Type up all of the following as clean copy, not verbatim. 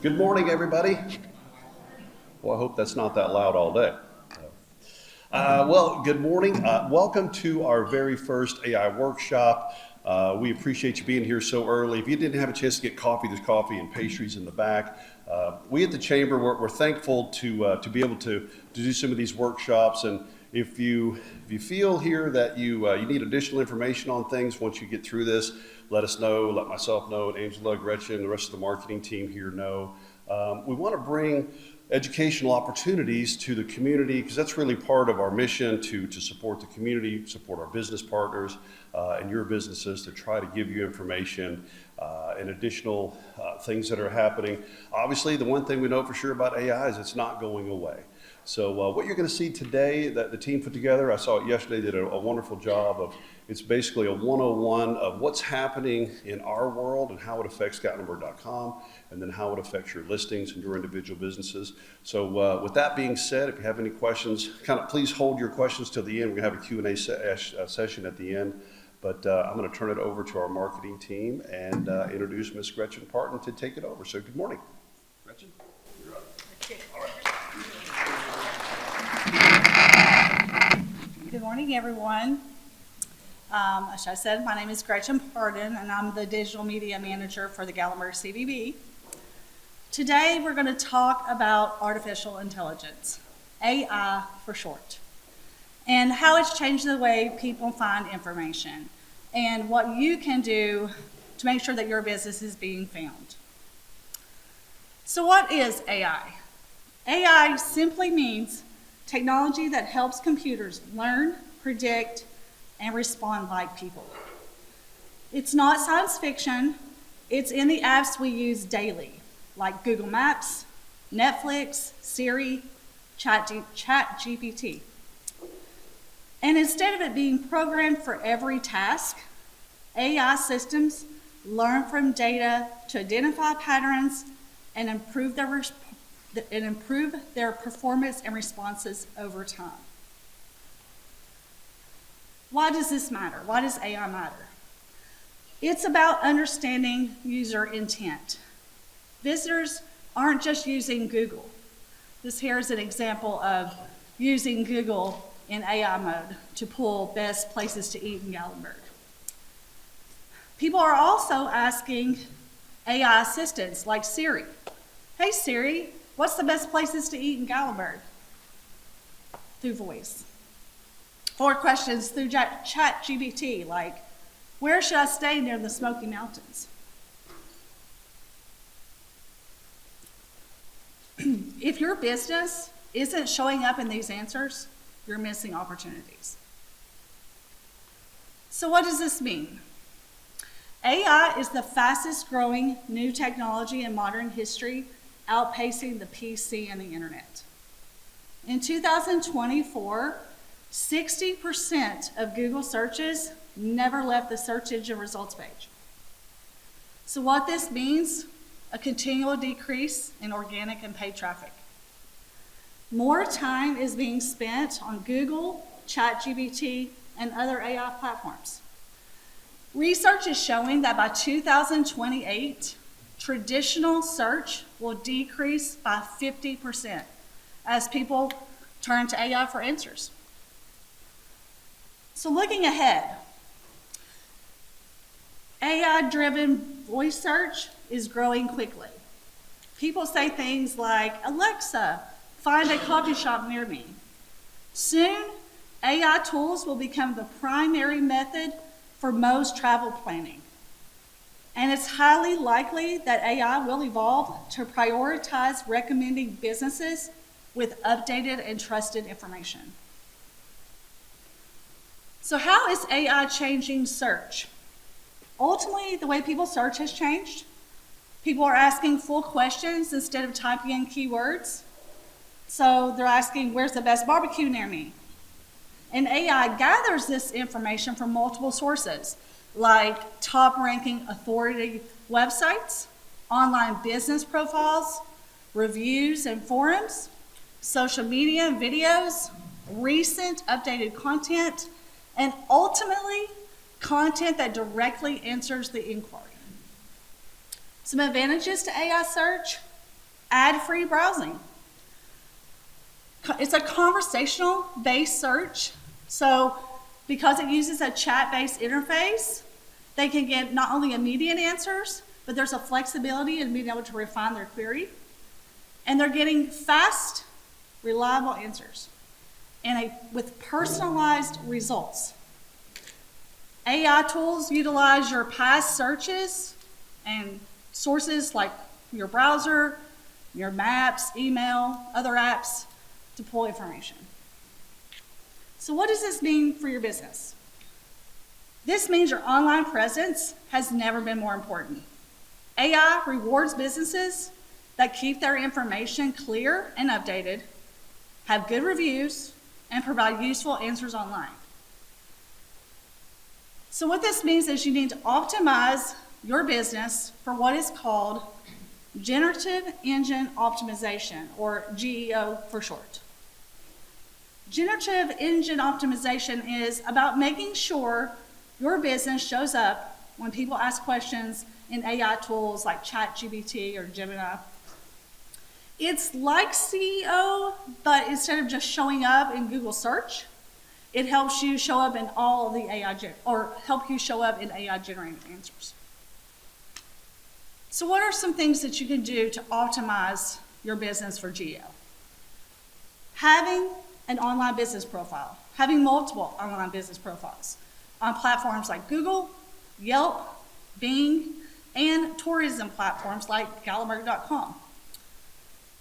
Good morning, everybody. Well, I hope that's not that loud all day. Good morning. Welcome to our very first AI workshop. We appreciate you being here so early. If you didn't have a chance to get coffee, there's coffee and pastries in the back. We at the Chamber, we're thankful to be able to do some of these workshops. And if you feel here that you need additional information on things once you get through this, let us know, let myself know, and Angela, Gretchen, the rest of the marketing team here know. We want to bring educational opportunities to the community because that's really part of our mission to support the community, support our business partners and your businesses to try to give you information and additional things that are happening. Obviously, the one thing we know for sure about AI is it's not going away. So what you're going to see today that the team put together, I saw it yesterday, did a wonderful job of, it's basically a 101 of what's happening in our world and how it affects Gatlinburg.com and then how it affects your listings and your individual businesses. So with that being said, if you have any questions, please hold your questions till the end. We're going to have a Q&A session at the end. But I'm going to turn it over to our marketing team and introduce Ms. Gretchen Parton to take it over. So good morning. Gretchen, you're up. All right. Good morning, everyone. As I said, my name is Gretchen Parton, and I'm the Digital Media Manager for the Gatlinburg CVB. Today, we're going to talk about artificial intelligence, AI for short, and how it's changed the way people find information, and what you can do to make sure that your business is being found. So what is AI? AI simply means technology that helps computers learn, predict, and respond like people. It's not science fiction. It's in the apps we use daily, like Google Maps, Netflix, Siri, ChatGPT. And instead of it being programmed for every task, AI systems learn from data to identify patterns and improve their performance and responses over time. Why does this matter? Why does AI matter? It's about understanding user intent. Visitors aren't just using Google. This here is an example of using Google in AI mode to pull best places to eat in Gatlinburg. People are also asking AI assistants like Siri. Hey Siri, what's the best places to eat in Gatlinburg? Through voice. Or questions through ChatGPT, like, where should I stay near the Smoky Mountains? If your business isn't showing up in these answers, you're missing opportunities. So what does this mean? AI is the fastest growing new technology in modern history, outpacing the PC and the internet. In 2024, 60% of Google searches never left the search engine results page. So what this means, a continual decrease in organic and paid traffic. More time is being spent on Google, ChatGPT, and other AI platforms. Research is showing that by 2028, traditional search will decrease by 50% as people turn to AI for answers. So looking ahead, AI-driven voice search is growing quickly. People say things like, Alexa, find a coffee shop near me. Soon, AI tools will become the primary method for most travel planning. And it's highly likely that AI will evolve to prioritize recommending businesses with updated and trusted information. So how is AI changing search? Ultimately, the way people search has changed. People are asking full questions instead of typing in keywords. So they're asking, where's the best barbecue near me? And AI gathers this information from multiple sources, like top-ranking authority websites, online business profiles, reviews and forums, social media and videos, recent updated content, and ultimately, content that directly answers the inquiry. Some advantages to AI search: Ad-free browsing. It's a conversational-based search, so because it uses a chat-based interface, they can get not only immediate answers, but there's a flexibility in being able to refine their query. And they're getting fast, reliable answers and with personalized results. AI tools utilize your past searches and sources like your browser, your maps, email, other apps to pull information. So what does this mean for your business? This means your online presence has never been more important. AI rewards businesses that keep their information clear and updated, have good reviews, and provide useful answers online. So what this means is you need to optimize your business for what is called Generative Engine Optimization, or GEO for short. Generative Engine Optimization is about making sure your business shows up when people ask questions in AI tools like ChatGPT or Gemini. It's like CEO, but instead of just showing up in Google search, it helps you show up in all of the help you show up in AI generated answers. So what are some things that you can do to optimize your business for GEO? Having an online business profile, having multiple online business profiles on platforms like Google, Yelp, Bing, and tourism platforms like Gatlinburg.com.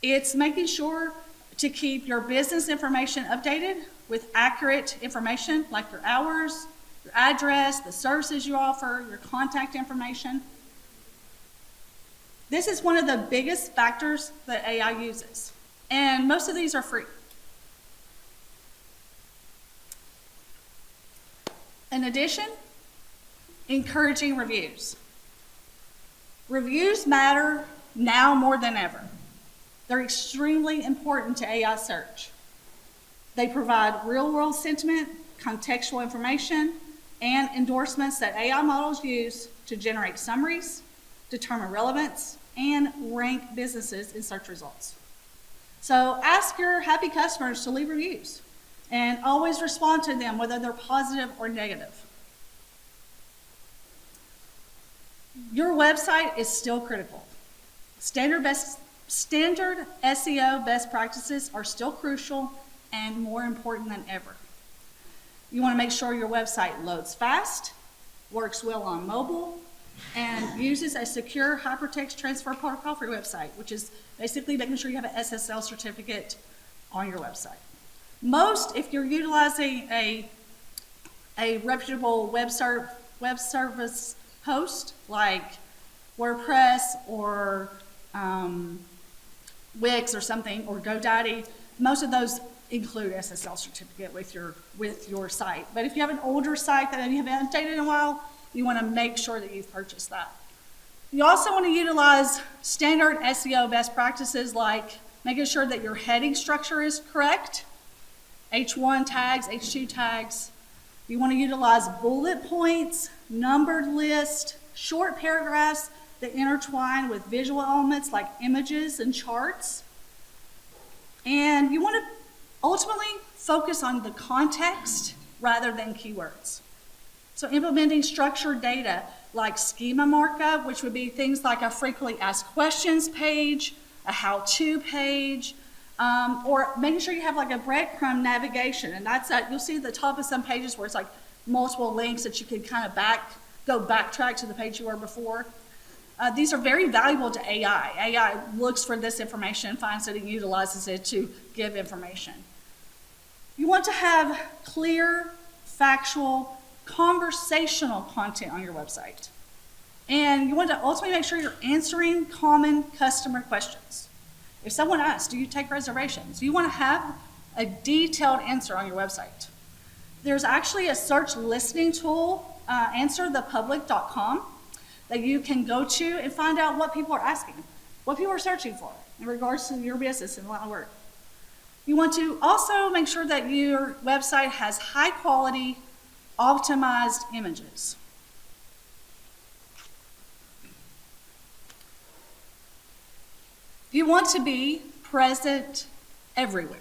It's making sure to keep your business information updated with accurate information like your hours, your address, the services you offer, your contact information. This is one of the biggest factors that AI uses, and most of these are free. In addition, encouraging reviews. Reviews matter now more than ever. They're extremely important to AI search. They provide real-world sentiment, contextual information, and endorsements that AI models use to generate summaries, determine relevance, and rank businesses in search results. So ask your happy customers to leave reviews and always respond to them, whether they're positive or negative. Your website is still critical. Standard SEO best practices are still crucial and more important than ever. You want to make sure your website loads fast, works well on mobile, and uses a secure hypertext transfer protocol for your website, which is basically making sure you have an SSL certificate on your website. If you're utilizing a reputable web service host like WordPress or Wix or something, or GoDaddy, most of those include SSL certificate with your site. But if you have an older site that you haven't updated in a while, you want to make sure that you've purchased that. You also want to utilize standard SEO best practices like making sure that your heading structure is correct, H1 tags, H2 tags. You want to utilize bullet points, numbered lists, short paragraphs that intertwine with visual elements like images and charts. And you want to ultimately focus on the context rather than keywords. So implementing structured data like schema markup, which would be things like a frequently asked questions page, a how-to page, or making sure you have like a breadcrumb navigation. And that's you'll see at the top of some pages where it's like multiple links that you can kind of backtrack to the page you were before. These are very valuable to AI. AI looks for this information, finds it, and utilizes it to give information. You want to have clear, factual, conversational content on your website. And you want to ultimately make sure you're answering common customer questions. If someone asks, do you take reservations? You want to have a detailed answer on your website. There's actually a search listening tool, answerthepublic.com, that you can go to and find out what people are asking, what people are searching for in regards to your business and line of work. You want to also make sure that your website has high quality, optimized images. You want to be present everywhere.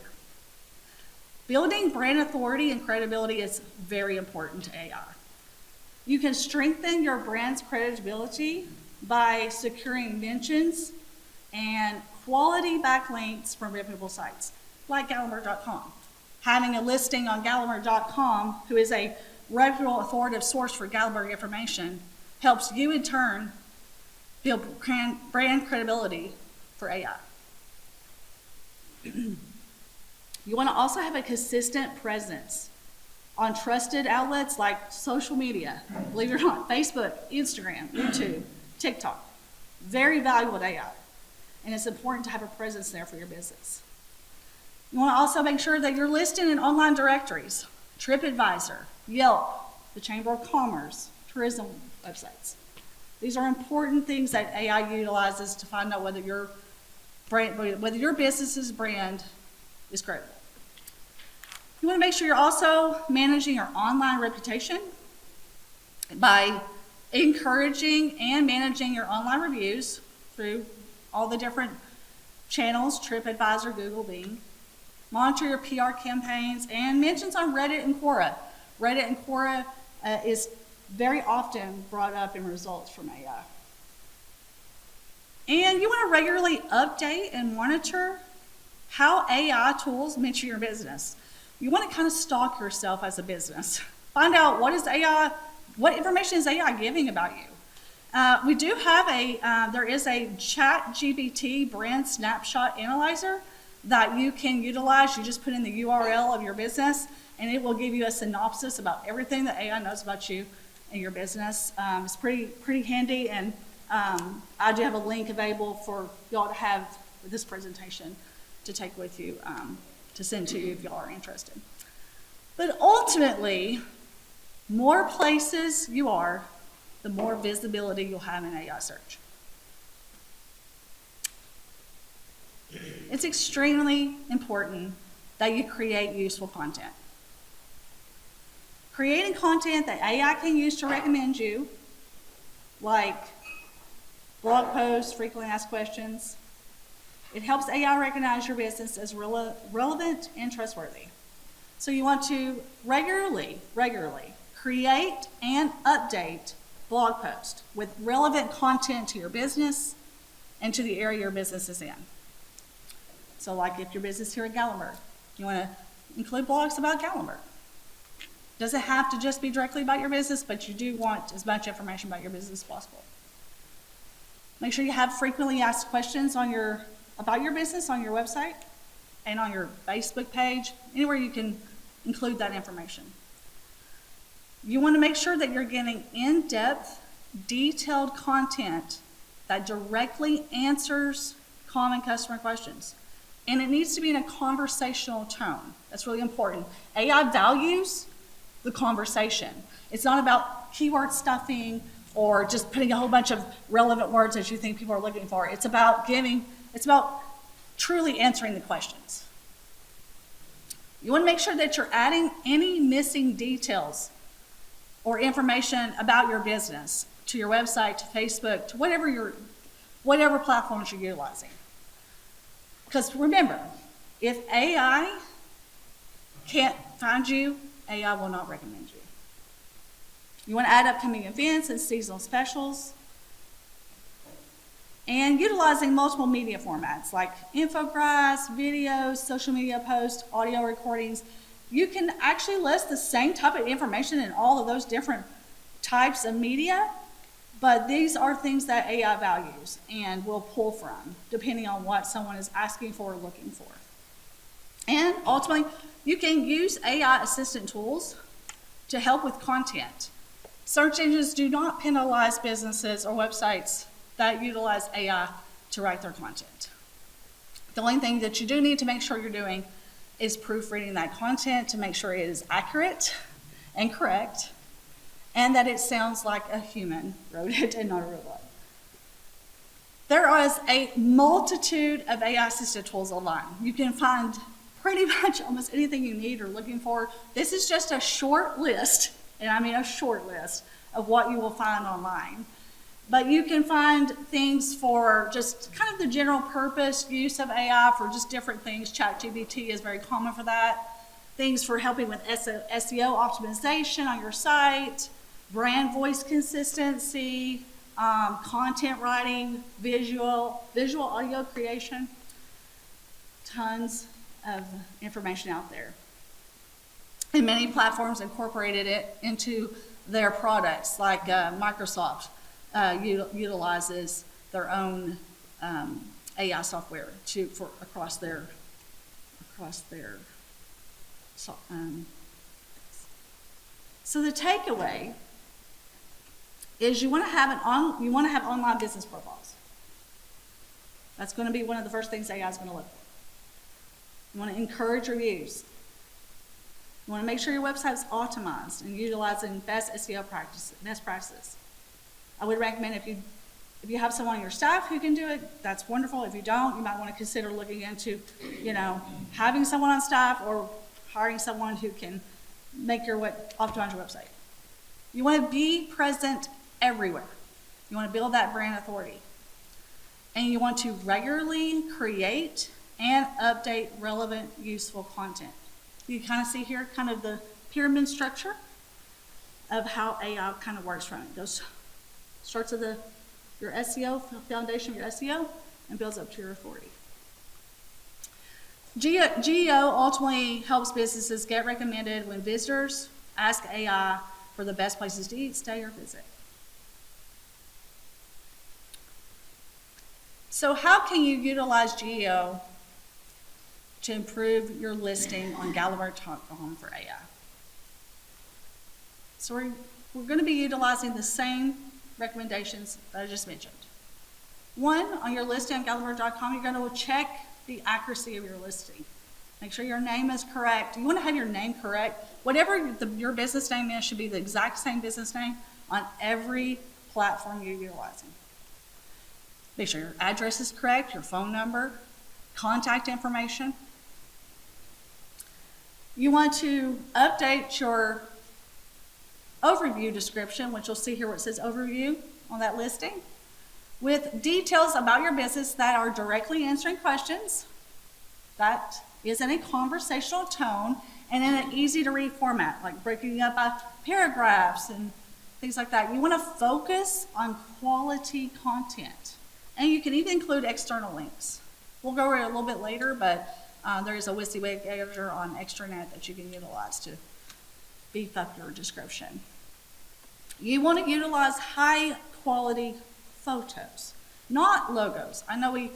Building brand authority and credibility is very important to AI. You can strengthen your brand's credibility by securing mentions and quality backlinks from reputable sites like Gallimard.com. Having a listing on Gallimard.com, who is a reputable authoritative source for Gallimard information, helps you in turn build brand credibility for AI. You want to also have a consistent presence on trusted outlets like social media, believe it or not, Facebook, Instagram, YouTube, TikTok. Very valuable to AI, and it's important to have a presence there for your business. You want to also make sure that you're listed in online directories, TripAdvisor, Yelp, the Chamber of Commerce, tourism websites. These are important things that AI utilizes to find out whether your business's brand is credible. You want to make sure you're also managing your online reputation by encouraging and managing your online reviews through all the different channels, TripAdvisor, Google, Bing. Monitor your PR campaigns and mentions on Reddit and Quora. Reddit and Quora is very often brought up in results from AI. And you want to regularly update and monitor how AI tools mention your business. You want to kind of stalk yourself as a business. Find out what information is AI giving about you. We do have there is a ChatGPT brand snapshot analyzer that you can utilize. You just put in the URL of your business and it will give you a synopsis about everything that AI knows about you and your business. It's pretty handy, and I do have a link available for y'all to have with this presentation to take with you, to send to you if y'all are interested. But ultimately, more places you are, the more visibility you'll have in AI search. It's extremely important that you create useful content. Creating content that AI can use to recommend you, like blog posts, frequently asked questions, it helps AI recognize your business as relevant and trustworthy. So you want to regularly create and update blog posts with relevant content to your business and to the area your business is in. So like if your business here at Gallimard, you want to include blogs about Gallimard. Doesn't have to just be directly about your business, but you do want as much information about your business as possible. Make sure you have frequently asked questions about your business on your website and on your Facebook page, anywhere you can include that information. You want to make sure that you're getting in-depth, detailed content that directly answers common customer questions. And it needs to be in a conversational tone. That's really important. AI values the conversation. It's not about keyword stuffing or just putting a whole bunch of relevant words that you think people are looking for. It's about truly answering the questions. You want to make sure that you're adding any missing details or information about your business to your website, to Facebook, to whatever platforms you're utilizing. Because remember, if AI can't find you, AI will not recommend you. You want to add upcoming events and seasonal specials. And utilizing multiple media formats like infographics, videos, social media posts, audio recordings. You can actually list the same type of information in all of those different types of media, but these are things that AI values and will pull from, depending on what someone is asking for or looking for. And ultimately, you can use AI assistant tools to help with content. Search engines do not penalize businesses or websites that utilize AI to write their content. The only thing that you do need to make sure you're doing is proofreading that content to make sure it is accurate and correct, and that it sounds like a human wrote it and not a robot. There is a multitude of AI-assisted tools online. You can find pretty much almost anything you need or looking for. This is just a short list, and I mean a short list, of what you will find online. But you can find things for just kind of the general purpose use of AI for just different things. ChatGPT is very common for that. Things for helping with SEO optimization on your site, brand voice consistency, content writing, visual audio creation. Tons of information out there. And many platforms incorporated it into their products, like Microsoft utilizes their own AI software across their so the takeaway is you want to have online business profiles. That's going to be one of the first things AI is going to look for. You want to encourage reviews. You want to make sure your website is optimized and utilizing best SEO best practices. I would recommend if you have someone on your staff who can do it, that's wonderful. If you don't, you might want to consider looking into, having someone on staff or hiring someone who can optimize your website. You want to be present everywhere. You want to build that brand authority. And you want to regularly create and update relevant, useful content. You kind of see here kind of the pyramid structure of how AI kind of works from it. Starts at your SEO, foundation of your SEO, and builds up to your authority. GEO ultimately helps businesses get recommended when visitors ask AI for the best places to eat, stay, or visit. So how can you utilize GEO to improve your listing on Gallimard.com for AI? So we're going to be utilizing the same recommendations that I just mentioned. One, on your listing on Gallimard.com, you're going to check the accuracy of your listing. Make sure your name is correct. You want to have your name correct. Whatever your business name is should be the exact same business name on every platform you're utilizing. Make sure your address is correct, your phone number, contact information. You want to update your overview description, which you'll see here where it says overview on that listing, with details about your business that are directly answering questions, that is in a conversational tone, and in an easy to read format, like breaking up by paragraphs and things like that. You want to focus on quality content. And you can even include external links. We'll go over it a little bit later, but there is a WYSIWYG editor on Extranet that you can utilize to beef up your description. You want to utilize high quality photos, not logos. I know we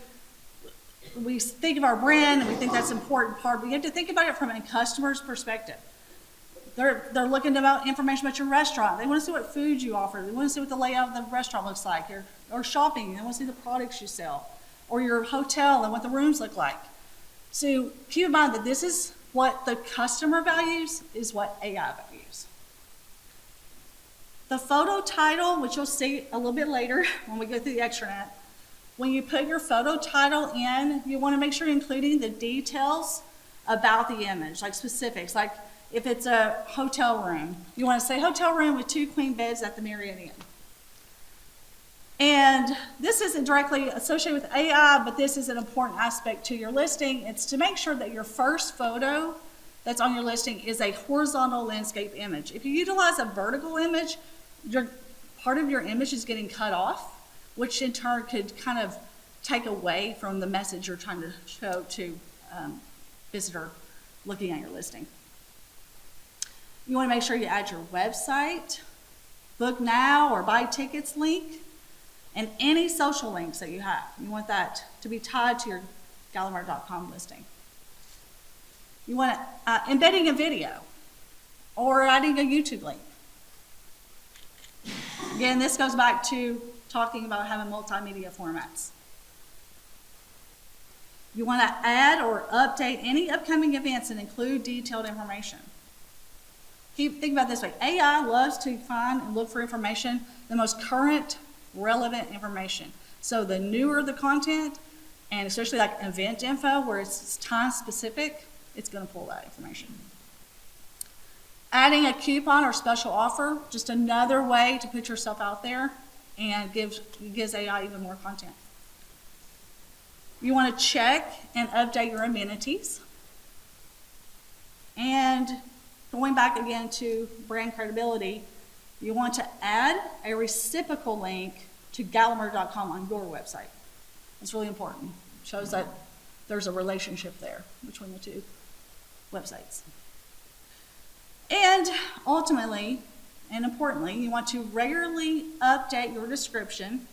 think of our brand and we think that's an important part, but you have to think about it from a customer's perspective. They're looking about information about your restaurant. They want to see what food you offer. They want to see what the layout of the restaurant looks like. Or shopping, they want to see the products you sell. Or your hotel and what the rooms look like. So keep in mind that this is what the customer values, is what AI values. The photo title, which you'll see a little bit later when we go through the extranet, when you put your photo title in, you want to make sure you're including the details about the image, like specifics, like if it's a hotel room, you want to say hotel room with 2 queen beds at the Marriott Inn. And this isn't directly associated with AI, but this is an important aspect to your listing. It's to make sure that your first photo that's on your listing is a horizontal landscape image. If you utilize a vertical image, part of your image is getting cut off, which in turn could kind of take away from the message you're trying to show to visitor looking at your listing. You want to make sure you add your website, book now or buy tickets link, and any social links that you have. You want that to be tied to your Gallimard.com listing. You want embedding a video or adding a YouTube link. Again, this goes back to talking about having multimedia formats. You want to add or update any upcoming events and include detailed information. Think about it this way. AI loves to find and look for information, the most current, relevant information. So the newer the content, and especially like event info where it's time specific, it's going to pull that information. Adding a coupon or special offer, just another way to put yourself out there. and gives AI even more content. You want to check and update your amenities. And going back again to brand credibility, you want to add a reciprocal link to Gallimard.com on your website. It's really important. It shows that there's a relationship there between the two websites. And ultimately, and importantly, you want to regularly update your description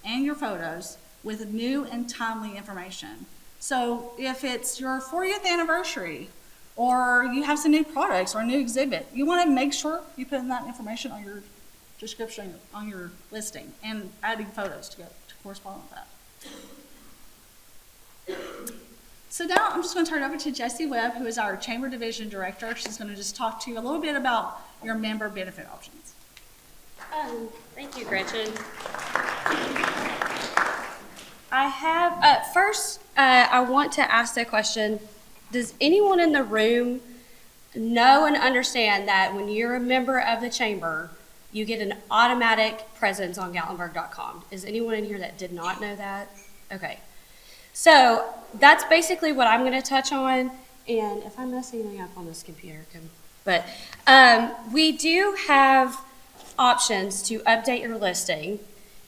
and your photos with new and timely information. So if it's your 40th anniversary, or you have some new products or a new exhibit, you want to make sure you put in that information on your description, on your listing, and adding photos to correspond with that. So now I'm just going to turn it over to Jessie Webb, who is our Chamber Division Director. She's going to just talk to you a little bit about your member benefit options. Thank you, Gretchen. I have, first, I want to ask the question, does anyone in the room know and understand that when you're a member of the chamber, you get an automatic presence on Gatlinburg.com? Is anyone in here that did not know that? Okay. So that's basically what I'm going to touch on. And if I mess anything up on this computer, but we do have options to update your listing,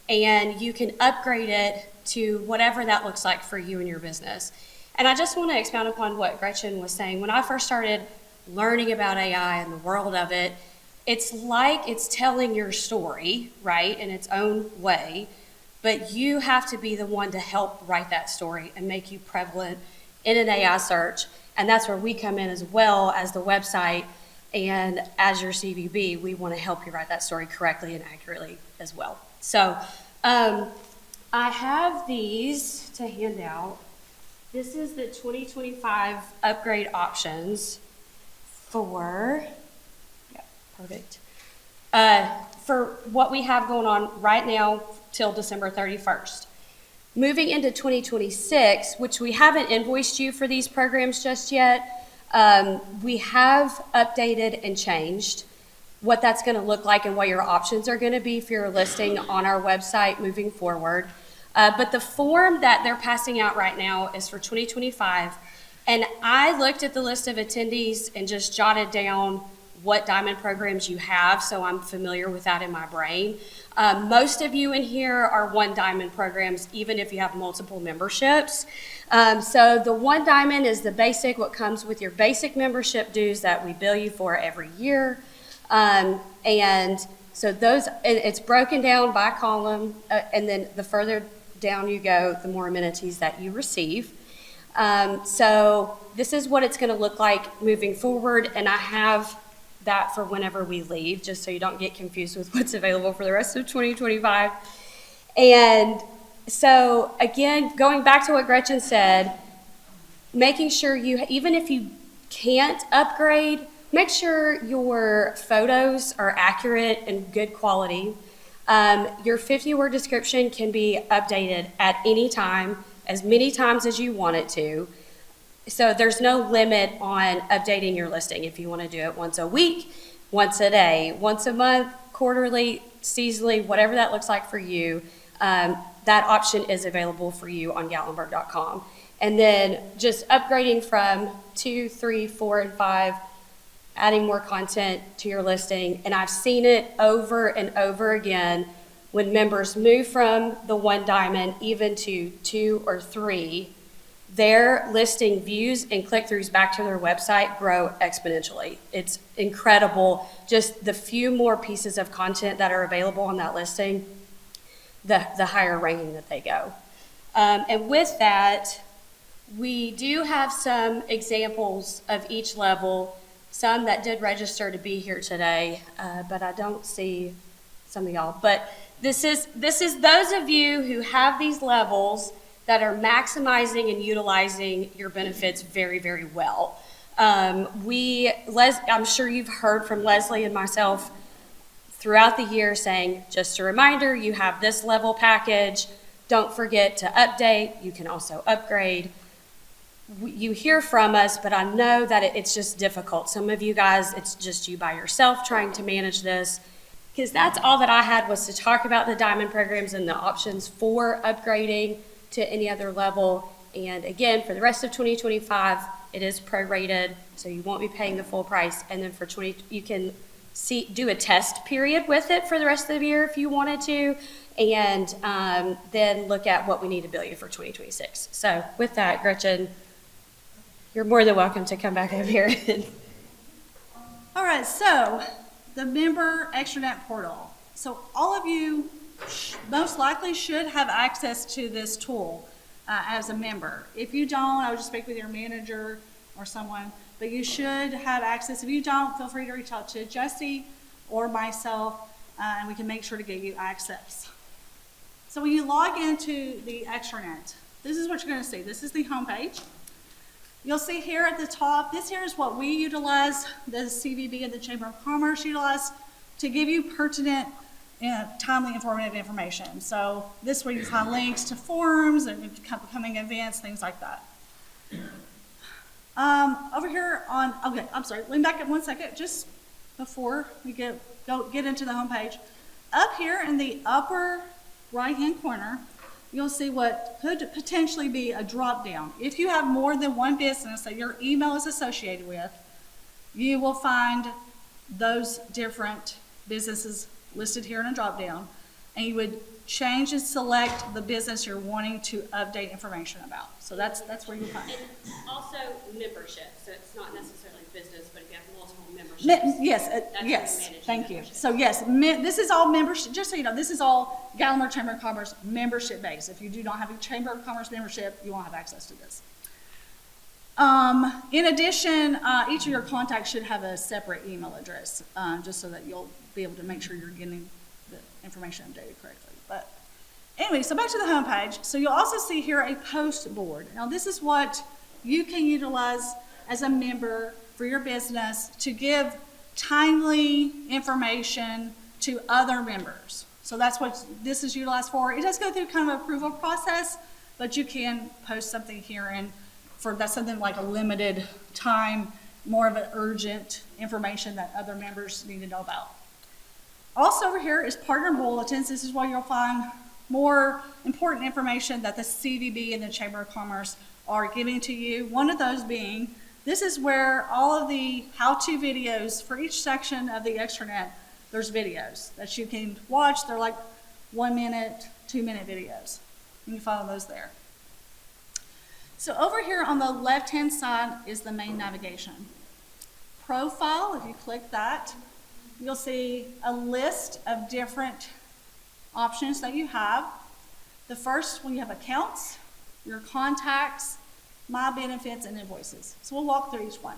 and you can upgrade it to whatever that looks like for you and your business. And I just want to expound upon what Gretchen was saying. When I first started learning about AI and the world of it, it's like it's telling your story, right, in its own way, but you have to be the one to help write that story and make you prevalent in an AI search. And that's where we come in as well as the website, and as your CVB, we want to help you write that story correctly and accurately as well. So I have these to hand out. This is the 2025 upgrade options for, yeah, perfect. For what we have going on right now till December 31st. Moving into 2026, which we haven't invoiced you for these programs just yet, we have updated and changed what that's going to look like and what your options are going to be for your listing on our website moving forward. But the form that they're passing out right now is for 2025. And I looked at the list of attendees and just jotted down what diamond programs you have, so I'm familiar with that in my brain. Most of you in here are one diamond programs, even if you have multiple memberships. So the one diamond is the basic, what comes with your basic membership dues that we bill you for every year. And so those, it's broken down by column, and then the further down you go, the more amenities that you receive. So this is what it's going to look like moving forward, and I have that for whenever we leave, just so you don't get confused with what's available for the rest of 2025. And so again, going back to what Gretchen said, making sure you, even if you can't upgrade, make sure your photos are accurate and good quality. Your 50-word description can be updated at any time, as many times as you want it to. So there's no limit on updating your listing. If you want to do it once a week, once a day, once a month, quarterly, seasonally, whatever that looks like for you, that option is available for you on Gatlinburg.com. And then just upgrading from 2, 3, 4, and 5, adding more content to your listing. And I've seen it over and over again when members move from the one diamond even to 2 or 3, their listing views and click-throughs back to their website grow exponentially. It's incredible, just the few more pieces of content that are available on that listing, the higher ranking that they go. And with that, we do have some examples of each level, some that did register to be here today, but I don't see some of y'all. But this is those of you who have these levels that are maximizing and utilizing your benefits very, very well. I'm sure you've heard from Leslie and myself throughout the year saying, just a reminder, you have this level package. Don't forget to update. You can also upgrade. You hear from us, but I know that it's just difficult. Some of you guys, it's just you by yourself trying to manage this. Because that's all that I had was to talk about the diamond programs and the options for upgrading to any other level. And again, for the rest of 2025, it is prorated, so you won't be paying the full price. And then for you can do a test period with it for the rest of the year if you wanted to, and then look at what we need to bill you for 2026. So with that, Gretchen, you're more than welcome to come back over here. All right, so the member extranet portal. So all of you most likely should have access to this tool as a member. If you don't, I would just speak with your manager or someone, but you should have access. If you don't, feel free to reach out to Jesse or myself, and we can make sure to get you access. So when you log into the extranet, this is what you're going to see. This is the homepage. You'll see here at the top, this here is what we utilize, the CVB and the Chamber of Commerce utilize to give you pertinent and timely informative information. So this way you find links to forums and upcoming events, things like that. Over here on, okay, I'm sorry, let me back up 1 second, just before we get into the homepage. Up here in the upper right-hand corner, you'll see what could potentially be a drop-down. If you have more than one business that your email is associated with, you will find those different businesses listed here in a drop-down, and you would change and select the business you're wanting to update information about. So that's where you find it. And also membership, so it's not necessarily business, but if you have multiple memberships. Yes, thank you. So yes, this is all membership, just so you know, this is all Gallimore Chamber of Commerce membership based. If you do not have a Chamber of Commerce membership, you won't have access to this. In addition, each of your contacts should have a separate email address, just so that you'll be able to make sure you're getting the information updated correctly. But anyway, so back to the homepage. So you'll also see here a post board. Now this is what you can utilize as a member for your business to give timely information to other members. So that's what this is utilized for. It does go through kind of an approval process, but you can post something here, and that's something like a limited time, more of an urgent information that other members need to know about. Also over here is partner bulletins. This is where you'll find more important information that the CVB and the Chamber of Commerce are giving to you. One of those being, this is where all of the how-to videos for each section of the extranet, there's videos that you can watch. They're like 1 minute, 2 minute videos. You can follow those there. So over here on the left-hand side is the main navigation. Profile, if you click that, you'll see a list of different options that you have. The first one, you have accounts, your contacts, my benefits, and invoices. So we'll walk through each one.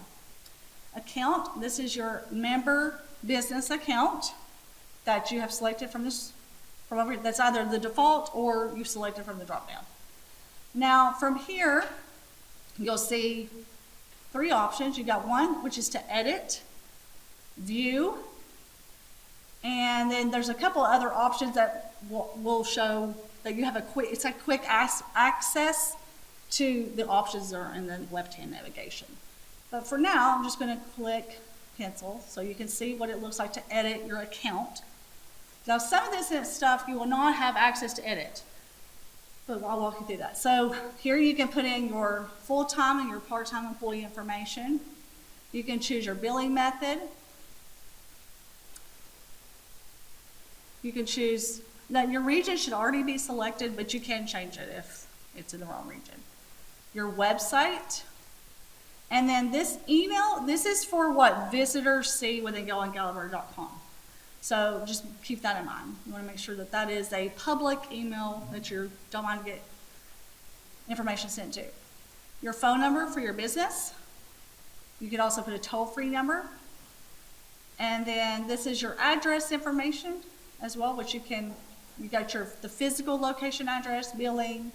Account, this is your member business account that you have selected from this, that's either the default or you've selected from the drop-down. Now from here, you'll see 3 options. You got one, which is to edit, view, and then there's a couple other options that will show that you have it's a quick access to the options that are in the left-hand navigation. But for now, I'm just going to click pencil so you can see what it looks like to edit your account. Now, some of this stuff you will not have access to edit, but I'll walk you through that. So here you can put in your full-time and your part-time employee information. You can choose your billing method. You can choose that your region should already be selected, but you can change it if it's in the wrong region. Your website, and then this email, this is for what visitors see when they go on Gallimore.com. So just keep that in mind. You want to make sure that that is a public email that you don't want to get information sent to. Your phone number for your business. You could also put a toll-free number. And then this is your address information as well, which you got the physical location address, billing,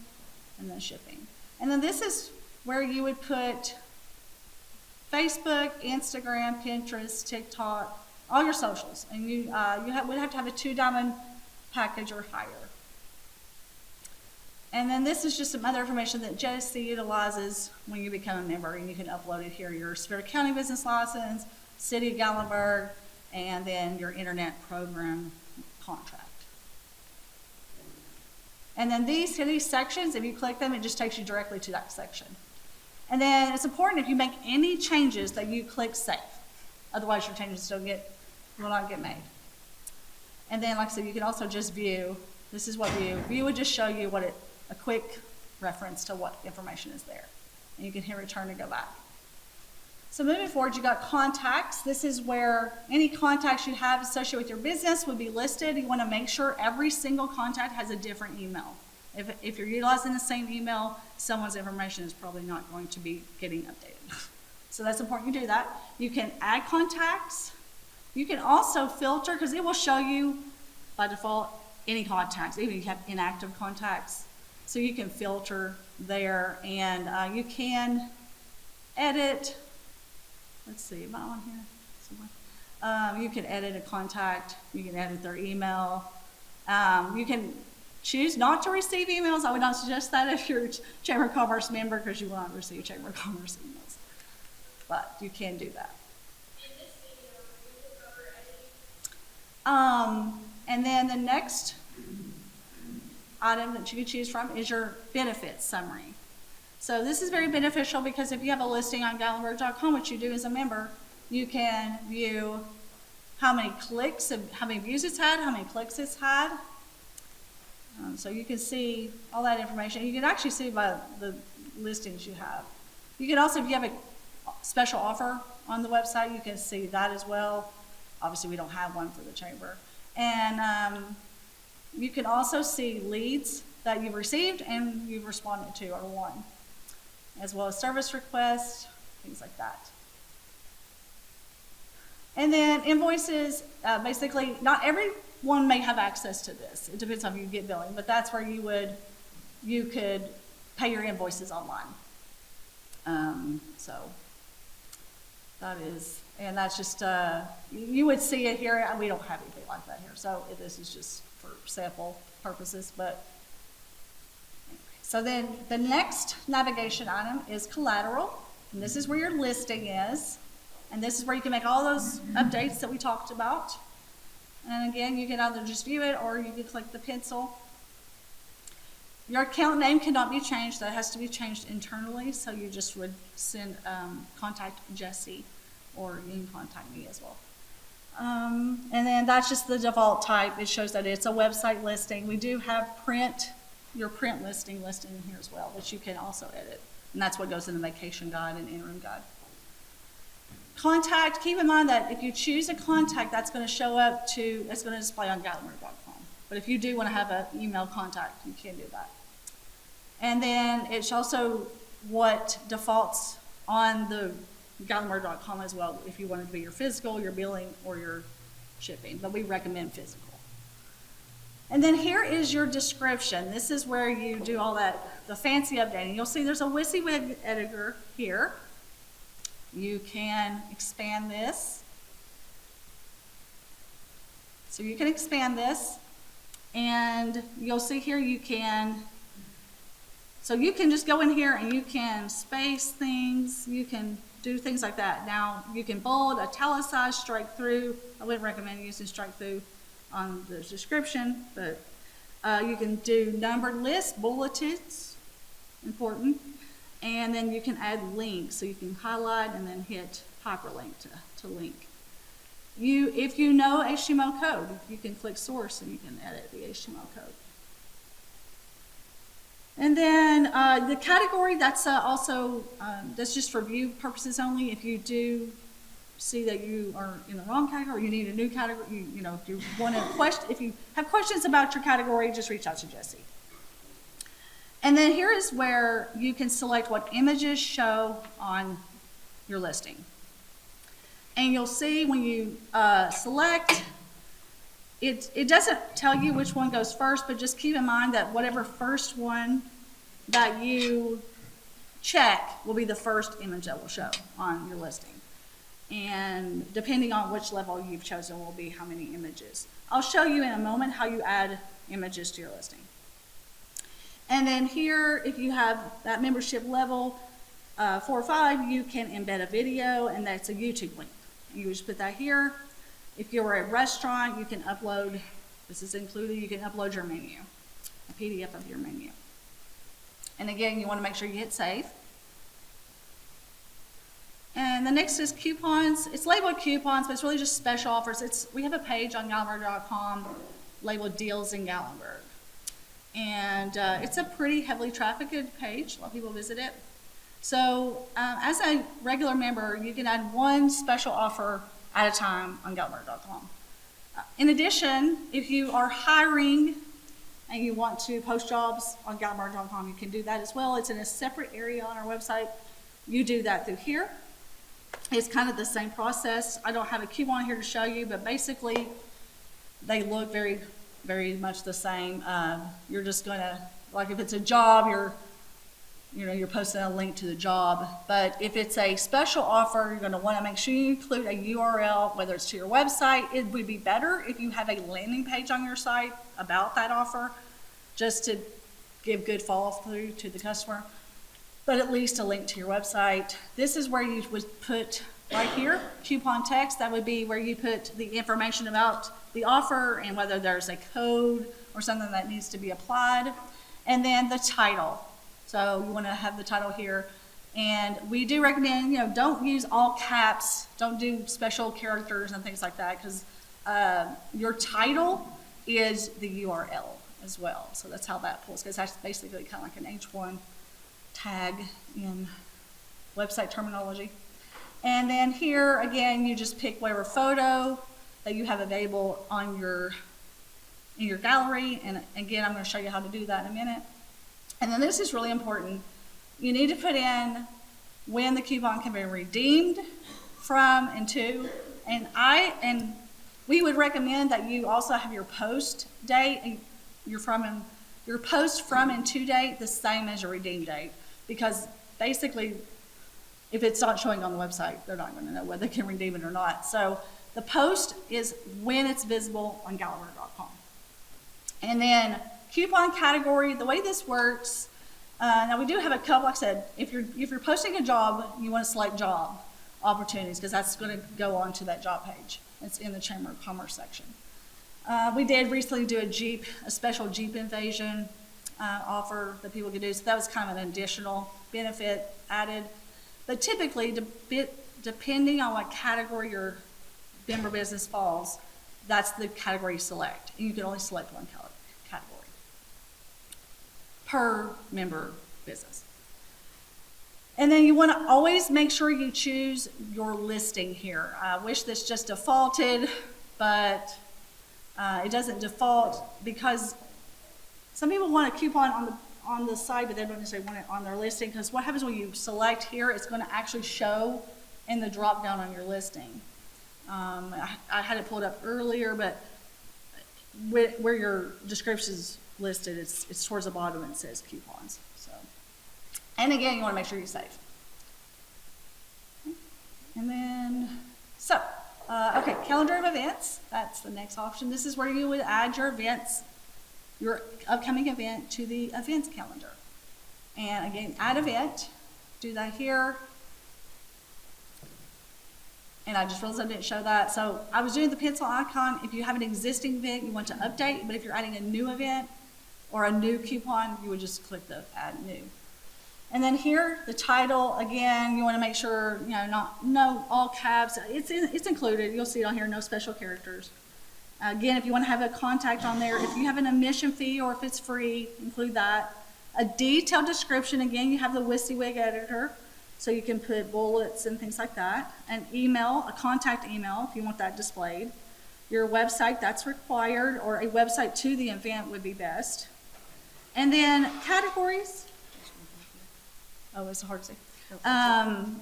and then shipping. And then this is where you would put Facebook, Instagram, Pinterest, TikTok, all your socials. And you would have to have a 2-diamond package or higher. And then this is just some other information that Jesse utilizes when you become a member, and you can upload it here. Your Sevier County business license, City of Gallenberg, and then your internet program contract. And then these sections, if you click them, it just takes you directly to that section. And then it's important if you make any changes that you click save. Otherwise, your changes will not get made. And then, like I said, you can also just view. This is what view. View would just show you a quick reference to what information is there. And you can hit return to go back. So moving forward, you got contacts. This is where any contacts you have associated with your business would be listed. You want to make sure every single contact has a different email. If you're utilizing the same email, someone's information is probably not going to be getting updated. So that's important you do that. You can add contacts. You can also filter, because it will show you by default any contacts, even if you have inactive contacts. So you can filter there, and you can edit. Let's see, am I on here somewhere? You can edit a contact. You can edit their email. You can choose not to receive emails. I would not suggest that if you're a Chamber of Commerce member, because you will not receive Chamber of Commerce emails. But you can do that. And then the next item that you can choose from is your benefits summary. So this is very beneficial because if you have a listing on Gatlinburg.com, which you do as a member, you can view how many clicks, how many views it's had, how many clicks it's had. So you can see all that information. You can actually see by the listings you have. You can also, if you have a special offer on the website, you can see that as well. Obviously, we don't have one for the chamber. And you can also see leads that you've received and you've responded to or won, as well as service requests, things like that. And then invoices, basically, not everyone may have access to this. It depends on if you get billing, but that's where you could pay your invoices online. So that is, and that's just, you would see it here. We don't have anything like that here. So this is just for sample purposes, but anyway. So then the next navigation item is collateral. And this is where your listing is. And this is where you can make all those updates that we talked about. And again, you can either just view it or you can click the pencil. Your account name cannot be changed. That has to be changed internally. So you just would send, contact Jesse, or you can contact me as well. And then that's just the default type. It shows that it's a website listing. We do have your print listing listed in here as well, which you can also edit. And that's what goes in the vacation guide and interim guide. Contact, keep in mind that if you choose a contact, that's going to show up it's going to display on Gatlinburg.com. But if you do want to have an email contact, you can do that. And then it's also what defaults on the Gatlinburg.com as well, if you want it to be your physical, your billing, or your shipping. But we recommend physical. And then here is your description. This is where you do all that, the fancy updating. You'll see there's a WYSIWYG editor here. You can expand this. So you can expand this, and you'll see here you can just go in here and you can space things, you can do things like that. Now, you can bold, italicize, strike through. I wouldn't recommend using strike through on the description, but you can do numbered lists, bulletins, important. And then you can add links, so you can highlight and then hit hyperlink to link. If you know HTML code, you can click source and you can edit the HTML code. And then the category, that's also, that's just for view purposes only. If you do see that you are in the wrong category, you need a new category, if you want to if you have questions about your category, just reach out to Jesse. And then here is where you can select what images show on your listing. And you'll see when you select, it doesn't tell you which one goes first, but just keep in mind that whatever first one that you check will be the first image that will show on your listing. And depending on which level you've chosen will be how many images. I'll show you in a moment how you add images to your listing. And then here, if you have that membership level 4 or 5, you can embed a video, and that's a YouTube link. You just put that here, If you're a restaurant, you can upload, this is included, you can upload your menu, a PDF of your menu. And again, you want to make sure you hit save. And the next is coupons. It's labeled coupons, but it's really just special offers. We have a page on Gatlinburg.com labeled Deals in Gatlinburg. And it's a pretty heavily trafficked page. A lot of people visit it. So as a regular member, you can add one special offer at a time on Gatlinburg.com. In addition, if you are hiring and you want to post jobs on Gatlinburg.com, you can do that as well. It's in a separate area on our website. You do that through here. It's kind of the same process. I don't have a coupon here to show you, but basically they look very, very much the same. You're just gonna, like if it's a job, you're posting a link to the job. But if it's a special offer, you're gonna wanna make sure you include a URL, whether it's to your website. It would be better if you have a landing page on your site about that offer, just to give good follow through to the customer. But at least a link to your website. This is where you would put right here, coupon text. That would be where you put the information about the offer and whether there's a code or something that needs to be applied. And then the title. So you want to have the title here. And we do recommend, don't use all caps, don't do special characters and things like that, because your title is the URL as well. So that's how that pulls, because that's basically kind of like an H1 tag in website terminology. And then here, again, you just pick whatever photo that you have available on in your gallery. And again, I'm going to show you how to do that in a minute. And then this is really important. You need to put in when the coupon can be redeemed from and to. And we would recommend that you also have your post date, your post from and to date the same as your redeem date. Because basically, if it's not showing on the website, they're not going to know whether they can redeem it or not. So the post is when it's visible on Gatlinburg.com. And then coupon category, the way this works, now we do have a couple, like I said, if you're posting a job, you want to select job opportunities, because that's going to go on to that job page. It's in the Chamber of Commerce section. We did recently do a special Jeep invasion offer that people could do. So that was kind of an additional benefit added. But typically, depending on what category your member business falls, that's the category you select. And you can only select one category per member business. And then you want to always make sure you choose your listing here. I wish this just defaulted, but it doesn't default because some people want a coupon on the site, but they don't necessarily want it on their listing, because what happens when you select here, it's going to actually show in the drop down on your listing. I had it pulled up earlier, but where your description is listed, it's towards the bottom and it says coupons. So, and again, you want to make sure you save. And then, okay, calendar of events. That's the next option. This is where you would add your events, your upcoming event, to the events calendar. And again, add event, do that here. And I just realized I didn't show that. So I was doing the pencil icon. If you have an existing event you want to update, but if you're adding a new event or a new coupon, you would just click the add new. And then here, the title, again, you want to make sure, no all caps. It's included. You'll see it on here, no special characters. Again, if you want to have a contact on there, if you have an admission fee or if it's free, include that. A detailed description, again, you have the WYSIWYG editor, so you can put bullets and things like that. An email, a contact email, if you want that displayed. Your website, that's required, or a website to the event would be best. And then categories. Oh, it's hard to say.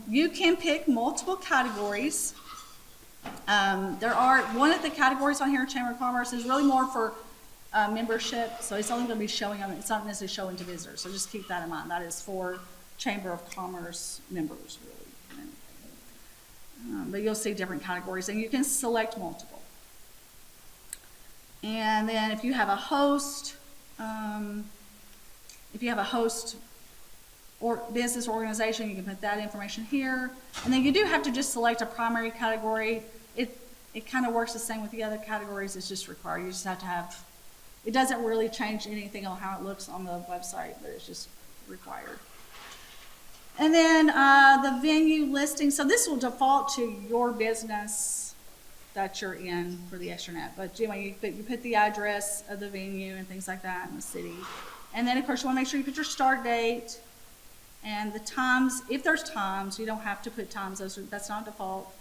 You can pick multiple categories. One of the categories on here, Chamber of Commerce, is really more for membership, so it's only going to be showing on it. It's not necessarily showing to visitors, so just keep that in mind. That is for Chamber of Commerce members, really. But you'll see different categories, and you can select multiple. And then if you have a host, or business organization, you can put that information here. And then you do have to just select a primary category. it kind of works the same with the other categories, it's just required, you just have to have, it doesn't really change anything on how it looks on the website, but it's just required. And then the venue listing, so this will default to your business that you're in for the extranet, but anyway, you put the address of the venue and things like that in the city. And then, of course, you want to make sure you put your start date and the times. If there's times, you don't have to put times, that's not default.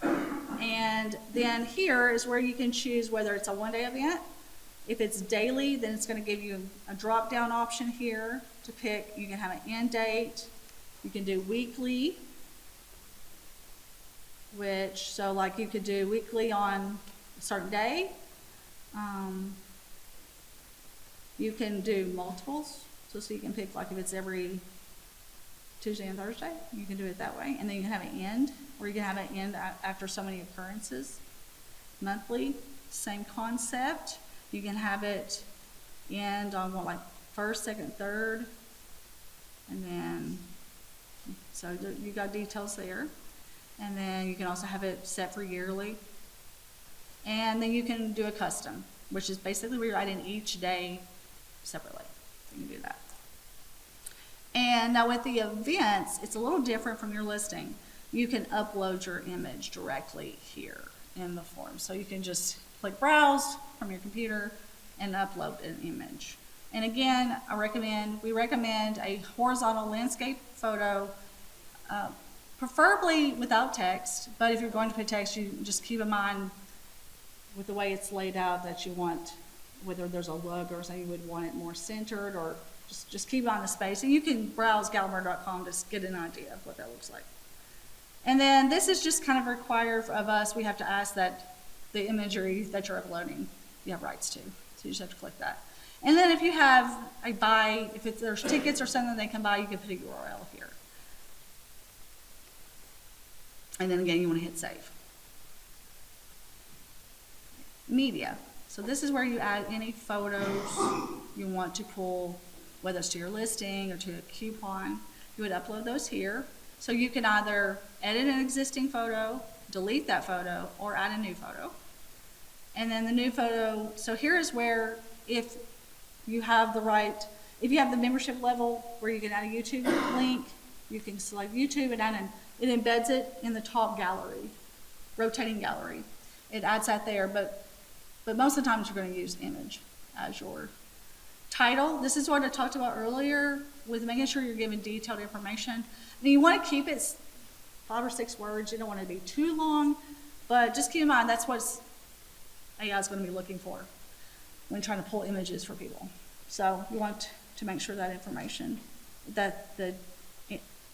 And then here is where you can choose whether it's a one-day event. If it's daily, then it's going to give you a drop-down option here to pick. You can have an end date. You can do weekly, so like you could do weekly on a certain day. You can do multiples, so you can pick like if it's every Tuesday and Thursday, you can do it that way. And then you can have an end, or you can have an end after so many occurrences. Monthly, same concept. You can have it end on like first, second, third, and then, so you got details there. And then you can also have it set for yearly. And then you can do a custom, which is basically rewriting each day separately. You can do that. And now with the events, it's a little different from your listing. You can upload your image directly here in the form. So you can just click browse from your computer and upload an image. And again, we recommend a horizontal landscape photo, preferably without text, but if you're going to put text, you just keep in mind with the way it's laid out that you want, whether there's a logo or something, you would want it more centered, or just keep it on the space. And you can browse gallimore.com to get an idea of what that looks like. And then this is just kind of required of us. We have to ask that the imagery that you're uploading, you have rights to. So you just have to click that. And then if you have a buy, if there's tickets or something they can buy, you can put a URL here. And then again, you want to hit save. Media. So this is where you add any photos you want to pull, whether it's to your listing or to a coupon. You would upload those here. So you can either edit an existing photo, delete that photo, or add a new photo. And then the new photo, so here is where if you have if you have the membership level where you can add a YouTube link, you can select YouTube and it embeds it in the top gallery, rotating gallery. It adds that there, but most of the times you're going to use image as your title. This is what I talked about earlier with making sure you're giving detailed information. And you want to keep it 5 or 6 words. You don't want it to be too long, but just keep in mind that's what AI is going to be looking for when trying to pull images for people. So you want to make sure that information, that the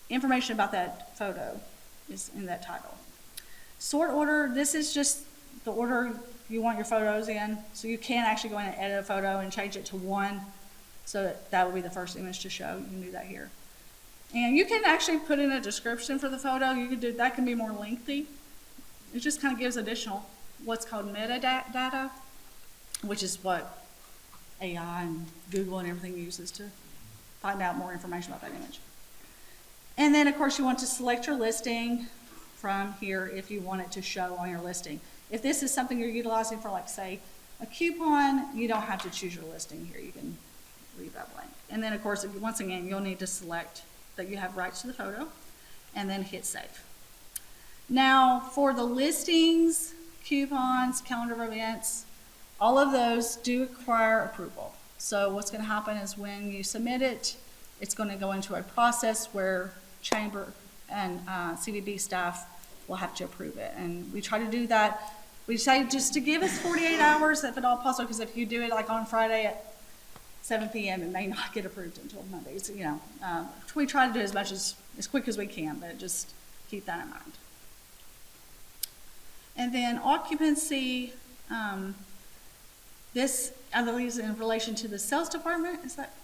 information about that photo is in that title. Sort order, this is just the order you want your photos in. So you can actually go in and edit a photo and change it to 1. So that will be the first image to show. You can do that here. And you can actually put in a description for the photo. You can do, that can be more lengthy. It just kind of gives additional what's called metadata, which is what AI and Google and everything uses to find out more information about that image. And then, of course, you want to select your listing from here if you want it to show on your listing. If this is something you're utilizing for, like, say, a coupon, you don't have to choose your listing here. You can leave that blank. And then, of course, once again, you'll need to select that you have rights to the photo and then hit save. Now, for the listings, coupons, calendar of events, all of those do require approval. So what's going to happen is when you submit it, it's going to go into a process where Chamber and CVB staff will have to approve it. And we try to do that. We say just to give us 48 hours if at all possible, because if you do it like on Friday at 7 p.m., it may not get approved until Monday. So, we try to do as much as quick as we can, but just keep that in mind. And then occupancy, this, I believe, is in relation to the sales department. Is that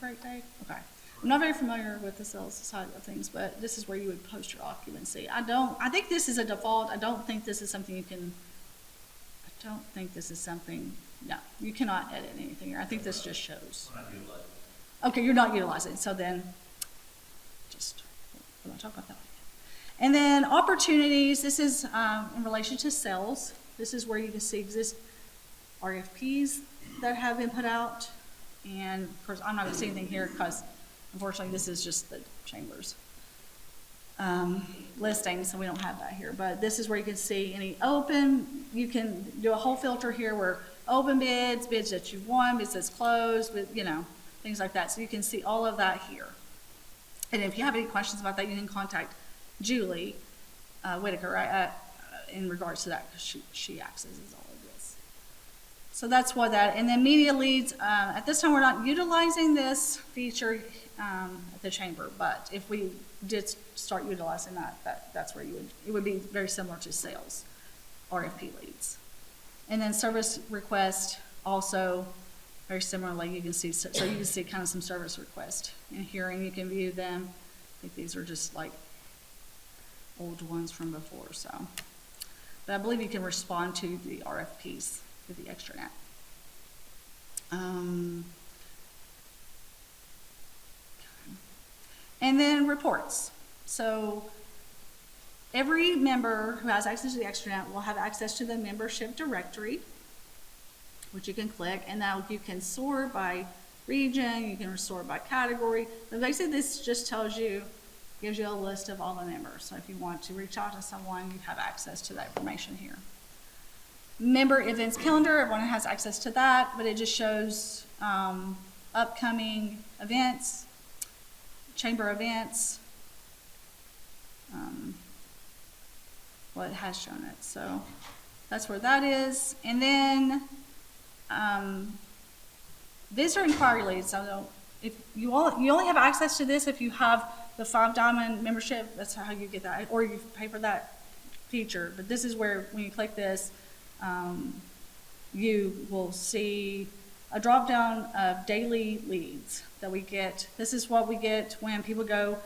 correct, Dave? Okay. I'm not very familiar with the sales side of things, but this is where you would post your occupancy. I think this is a default. I don't think this is something no, you cannot edit anything here. I think this just shows. Okay, you're not utilizing, so then we're not talking about that. And then opportunities, this is in relation to sales. This is where you can see RFPs that have been put out. And of course, I'm not gonna see anything here because unfortunately, this is just the chamber's listing, so we don't have that here. But this is where you can see any open, you can do a whole filter here where open bids, bids that you've won, bids that's closed, with, things like that. So you can see all of that here. And if you have any questions about that, you can contact Julie Whitaker in regards to that, because she accesses all of this. So that's what that, and then media leads, at this time, we're not utilizing this feature at the chamber, but if we did start utilizing that's where it would be very similar to sales, RFP leads. And then service request, also very similarly, you can see, so you can see kind of some service requests in here, and you can view them. I think these are just like old ones from before, so. But I believe you can respond to the RFPs with the extranet. And then reports. So every member who has access to the extranet will have access to the membership directory, which you can click, and now you can sort by region, you can sort by category. But basically this just gives you a list of all the members. So if you want to reach out to someone, you have access to that information here. Member events calendar, everyone has access to that, but it just shows upcoming events, chamber events. Well, it has shown it, so that's where that is. And then visitor inquiry leads. So if you only have access to this if you have the 5 Diamond membership. That's how you get that, or you pay for that feature. But this is where, when you click this, you will see a drop down of daily leads that we get. This is what we get when people go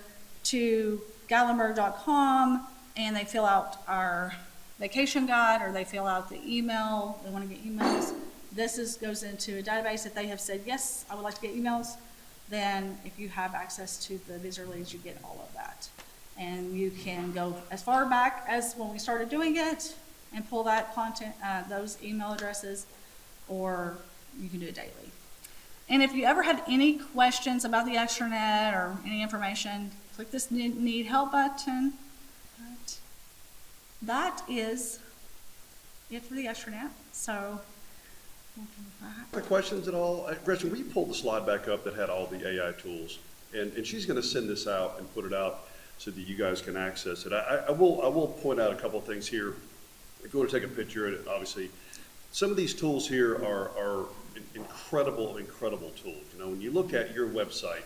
to Gatlinburg.com and they fill out our vacation guide, or they fill out the email, they want to get emails. This goes into a database. If they have said, yes, I would like to get emails, then if you have access to the visitor leads, you get all of that. And you can go as far back as when we started doing it and pull that content, those email addresses, or you can do it daily. And if you ever have any questions about the extranet or any information, click this need help button. But that is it for the extranet. So, Other questions at all? Gretchen, will you pull the slide back up that had all the AI tools? And she's going to send this out and put it out so that you guys can access it. I will point out a couple of things here. If you want to take a picture of it, obviously, some of these tools here are incredible tools. You know, when you look at your website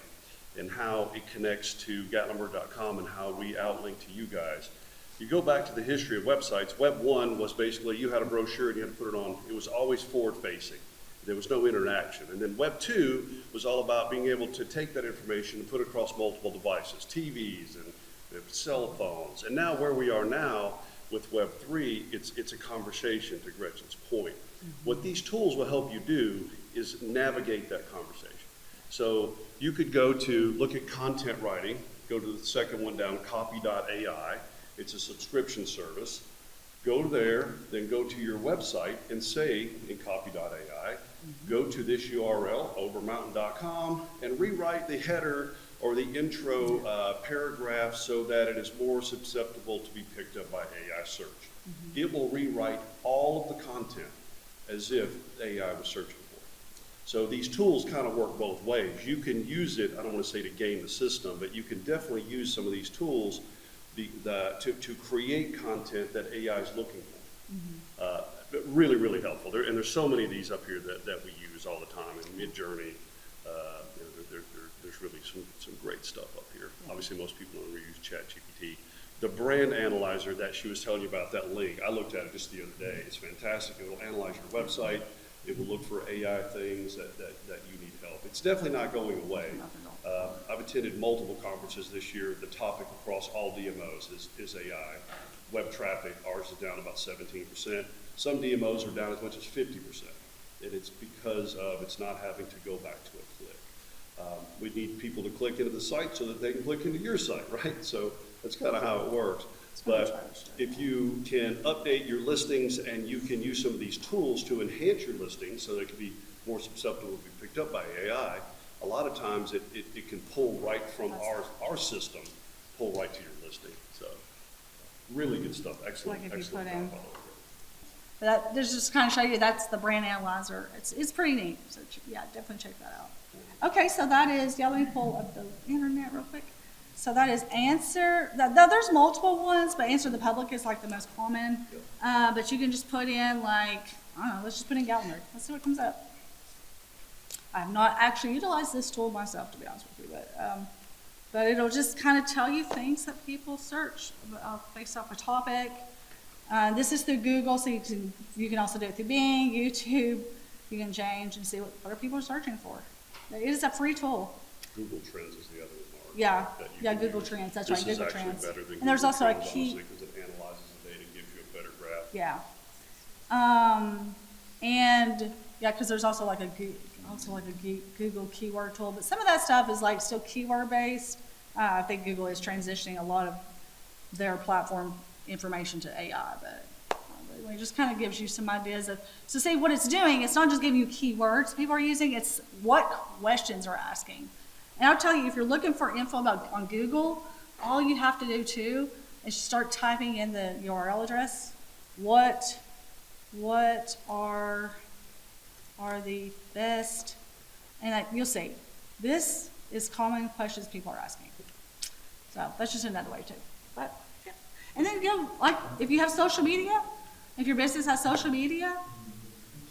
and how it connects to Gatlinburg.com and how we outlink to you guys, you go back to the history of websites. Web 1 was basically you had a brochure and you had to put it on. It was always forward-facing. There was no interaction. And then Web 2 was all about being able to take that information and put it across multiple devices, TVs and cell phones. And now where we are now with Web 3, it's a conversation, to Gretchen's point. What these tools will help you do is navigate that conversation. So you could go to look at content writing, go to the second one down, copy.ai. It's a subscription service. Go there, then go to your website and say in copy.ai, go to this URL, overmountain.com, and rewrite the header or the intro paragraph so that it is more susceptible to be picked up by AI search. It will rewrite all of the content as if AI was searching for it. So these tools kind of work both ways. You can use it, I don't want to say to game the system, but you can definitely use some of these tools to create content that AI is looking for. Really helpful. And there's so many of these up here that we use all the time. And Midjourney, there's really some great stuff up here. Obviously, most people don't use ChatGPT. The brand analyzer that she was telling you about, that link, I looked at it just the other day. It's fantastic. It will analyze your website. It will look for AI things that you need help. It's definitely not going away. I've attended multiple conferences this year. The topic across all DMOs is AI. Web traffic, ours is down about 17%. Some DMOs are down as much as 50%. And it's because of it's not having to go back to a click. We need people to click into the site so that they can click into your site, right? So that's kind of how it works. But if you can update your listings and you can use some of these tools to enhance your listings so they can be more susceptible to be picked up by AI, a lot of times it can pull right from our system, pull right to your listing. So really good stuff. Excellent, Like if you excellent put in- job, by the way. But that, this just kind of show you that's the brand analyzer. It's pretty neat. So yeah, definitely check that out. Okay, so that is, yeah, let me pull up the internet real quick. So that is there's multiple ones, but Answer the Public is like the most common. But you can just put in like, I don't know, let's just put in Gatlinburg. Let's see what comes up. I have not actually utilized this tool myself, to be honest with you, but it'll just kind of tell you things that people search based off a topic. This is through Google, so you can also do it through Bing, YouTube. You can change and see what are people searching for. It is a free tool. Google Trends is the other one, Mark. Yeah, that you yeah, can Google use. Trends, that's This right, is Google actually Trends. better than And there's Google also a Trends, key, honestly, 'cause it analyzes the data and gives you a better graph. yeah. And, yeah, because there's also like a Google keyword tool, but some of that stuff is like still keyword based. I think Google is transitioning a lot of their platform information to AI, but it just kind of gives you some ideas of, so say what it's doing, it's not just giving you keywords people are using, it's what questions are asking. And I'll tell you, if you're looking for info on Google, all you have to do too is start typing in the URL address. What are the best, and you'll see, this is common questions people are asking. So that's just another way too. But yeah. And then like if you have social media, if your business has social media,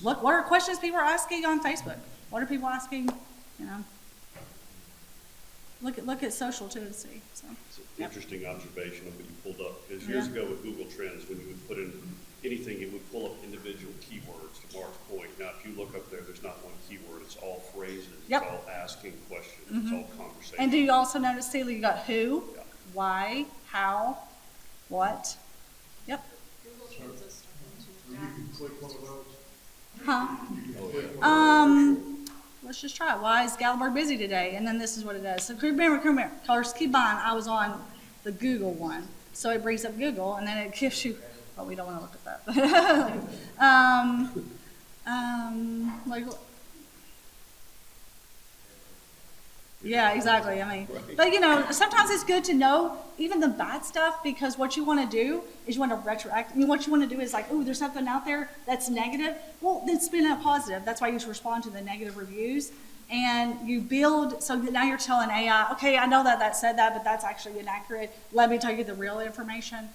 look what are questions people are asking on Facebook? What are people asking? You know, look at social too and see. So It's an interesting observation of what you pulled up, because Yeah. years ago with Google Trends, when you would put in anything, it would pull up individual keywords, to Mark's point. Now, if you look up there's not one keyword, it's all phrases, Yep. it's all asking questions, it's all conversation. And do you also notice, Celia, you got who, Yeah. why, how, what? Yep. Huh? Let's just try it. Why is Gatlinburg busy today? And then this is what it does. So remember, of course, keep in mind, I was on the Google one. So it brings up Google, and then it gives you, oh, we don't want to look at that. Like, yeah, exactly. I mean, but you know, sometimes it's good to know even the bad stuff, because what you want to do is you want to retroact. I mean, what you want to do is like, oh, there's something out there that's negative. Well, then spin it positive. That's why you respond to the negative reviews, and you build. So now you're telling AI, okay, I know that said that, but that's actually inaccurate. Let me tell you the real information.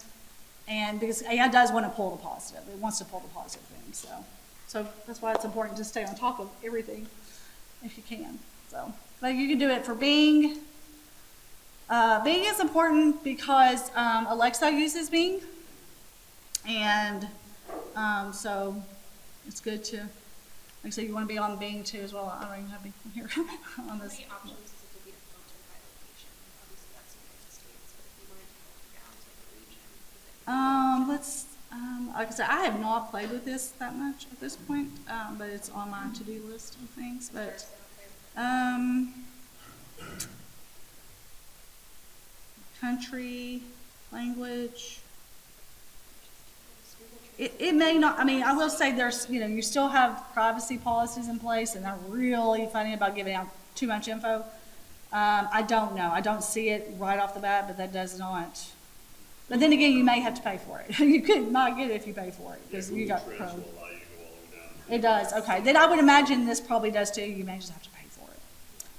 And because AI does want to pull the positive, it wants to pull the positive things. So that's why it's important to stay on top of everything if you can. So. But you can do it for Bing. Bing is important because Alexa uses Bing. And so it's good to, like I said, you want to be on Bing too as well. I don't even have Bing here on this. Options is if we get filtered by location. Obviously, that's United States, but if we wanted to filter down to the region, Like I said, I have not played with this that much at this point, but it's on my to-do list of things. But country, language. It may not, I mean, I will say there's, you know, you still have privacy policies in place, and they're really funny about giving out too much info. I don't know. I don't see it right off the bat, but that does not. But then again, you may have to pay for it. You could not get it if you pay for it, because you got Google Pro. Trends will allow you to go all the way down. It does, okay. Then I would imagine this probably does too. You may just have to pay for it.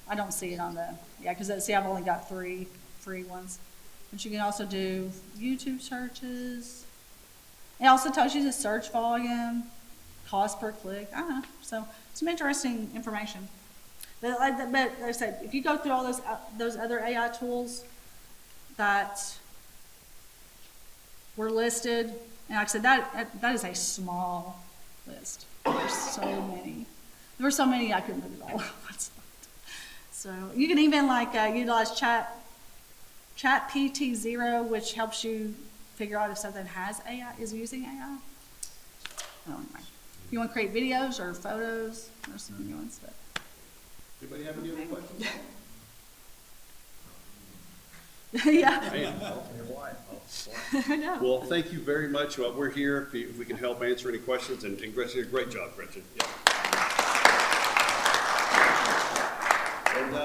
I don't see it on the, yeah, because see, I've only got 3 free ones. But you can also do YouTube searches. It also tells you the search volume, cost per click. I don't know. So some interesting information. But like I said, if you go through all those other AI tools that were listed, and like I said, that is a small list. There's so many. There were so many I couldn't put it all on one slide. So you can even like utilize ChatGPT-0, which helps you figure out if something has AI, is using AI. Oh, anyway. If you want to create videos or photos, there's some new ones. But. Anybody have any other questions? Yeah. Man, you're quiet. Excellent. I know. Well, thank you very much. We're here if we can help answer any questions, and Gretchen, great job, Gretchen. Yeah. And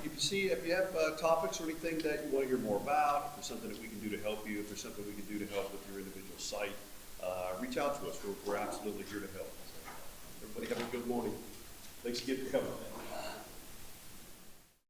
if you have topics or anything that you want to hear more about, if there's something that we can do to help you, if there's something we can do to help with your individual site, reach out to us. We're absolutely here to help. So, everybody have a good morning. Thanks again for coming.